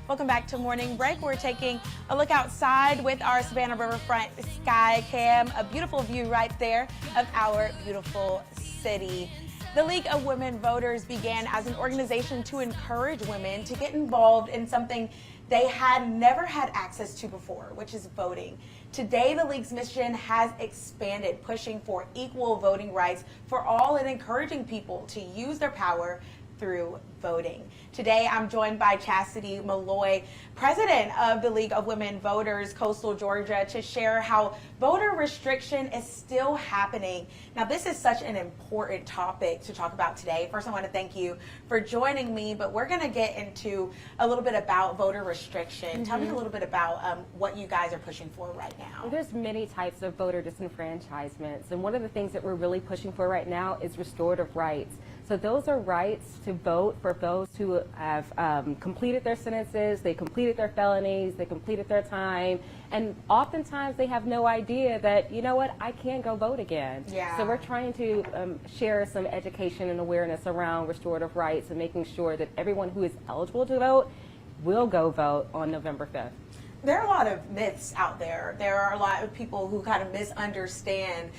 Welcome back to Morning Break. We're taking a look outside with our Savannah Riverfront Sky Cam, a beautiful view right there of our beautiful city. The League of Women Voters began as an organization to encourage women to get involved in something they had never had access to before, which is voting. Today, the League's mission has expanded, pushing for equal voting rights for all and encouraging people to use their power through voting. Today, I'm joined by Chassidy Mallory, president of the League of Women Voters, Coastal Georgia, to share how voter restriction is still happening. Now, this is such an important topic to talk about today. First, I want to thank you for joining me, but we're going to get into a little bit about voter restriction. Tell me a little bit about what you guys are pushing for right now. Well, there's many types of voter disenfranchisements, and one of the things that we're really pushing for right now is restorative rights. So those are rights to vote for those who have completed their sentences, they completed their felonies, they completed their time, and oftentimes they have no idea that, you know what, I can't go vote again. Yeah. So we're trying to share some education and awareness around restorative rights and making sure that everyone who is eligible to vote will go vote on November 5th. There are a lot of myths out there. There are a lot of people who kind of misunderstand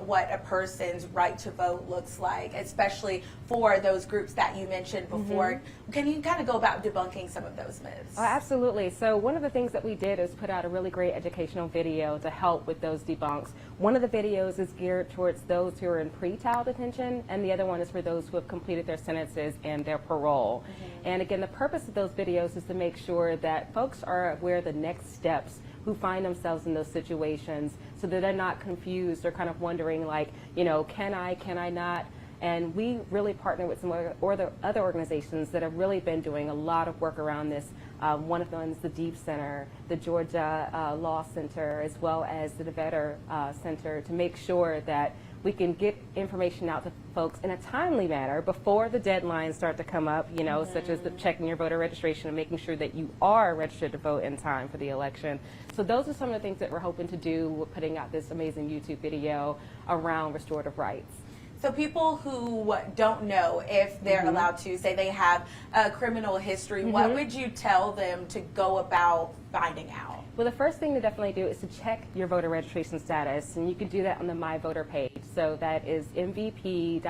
what a person's right to vote looks like, especially for those groups that you mentioned before. Can you kind of go about debunking some of those myths? Oh, absolutely. So one of the things that we did is put out a really great educational video to help with those debunks. One of the videos is geared towards those who are in pretrial detention, and the other one is for those who have completed their sentences and their parole. And again, the purpose of those videos is to make sure that folks are aware of the next steps who find themselves in those situations, so that they're not confused or kind of wondering, like, you know, can I not? And we really partner with some other organizations that have really been doing a lot of work around this. One of them is the Deep Center, the Georgia Law Center, as well as the Nevada Center, to make sure that we can get information out to folks in a timely manner before the deadlines start to come up, you know, such as checking your voter registration and making sure that you are registered to vote in time for the election. So those are some of the things that we're hoping to do. We're putting out this amazing YouTube video around restorative rights. So people who don't know if they're allowed to, say they have a criminal history, what would you tell them to go about finding out? Well, the first thing to definitely do is to check your voter registration status, and you can do that on the My Voter page. So that is mvp.sos.ga.gov.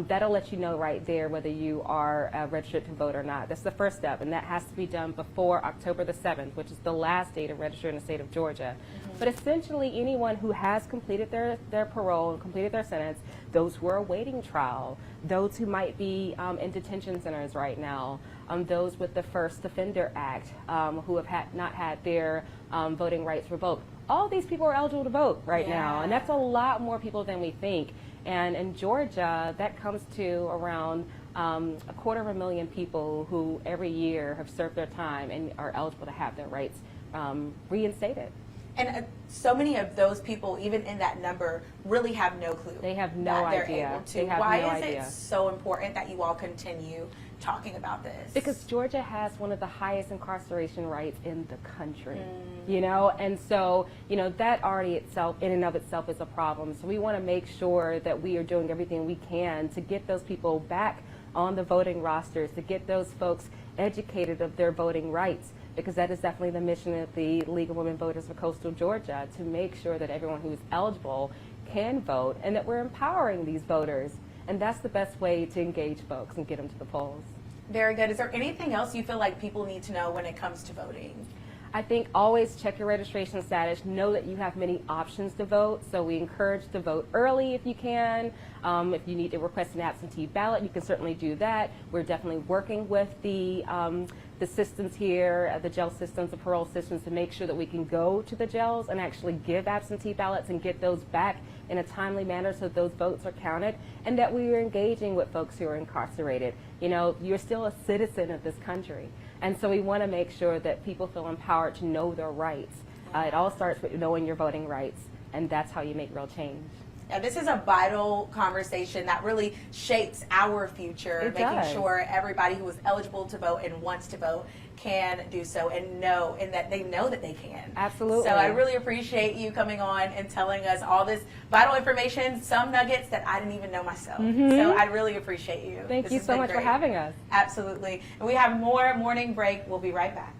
That'll let you know right there whether you are registered to vote or not. That's the first step, and that has to be done before October the 7th, which is the last day to register in the state of Georgia. But essentially, anyone who has completed their parole and completed their sentence, those who are awaiting trial, those who might be in detention centers right now, those with the First Offender Act, who have not had their voting rights revoked. All these people are eligible to vote right now, and that's a lot more people than we think. And in Georgia, that comes to around 250,000 people who every year have served their time and are eligible to have their rights reinstated. And so many of those people, even in that number, really have no clue. They have no idea. They have Why no is idea. it so important that you all continue talking about this? Because Georgia has one of the highest incarceration rates in the country, you know, and so, you know, that already itself, in and of itself, is a problem. So we want to make sure that we are doing everything we can to get those people back on the voting rosters, to get those folks educated of their voting rights, because that is definitely the mission of the League of Women Voters for Coastal Georgia, to make sure that everyone who is eligible can vote and that we're empowering these voters. And that's the best way to engage folks and get them to the polls. Very good. Is there anything else you feel like people need to know when it comes to voting? I think always check your registration status. Know that you have many options to vote, so we encourage to vote early if you can. If you need to request an absentee ballot, you can certainly do that. We're definitely working with the systems here, the jail systems, the parole systems, to make sure that we can go to the jails and actually give absentee ballots and get those back in a timely manner so those votes are counted, and that we are engaging with folks who are incarcerated. You know, you're still a citizen of this country, and so we want to make sure that people feel empowered to know their rights. It all starts with knowing your voting rights, and that's how you make real change. This is a vital conversation that really shapes our future, It making does. sure everybody who is eligible to vote and wants to vote can do so and that they know that they can. Absolutely. So I really appreciate you coming on and telling us all this vital information, some nuggets that I didn't even know myself. So I really appreciate you. Thank This you has so been much for great. having us. Absolutely. And we have more Morning Break. We'll be right back.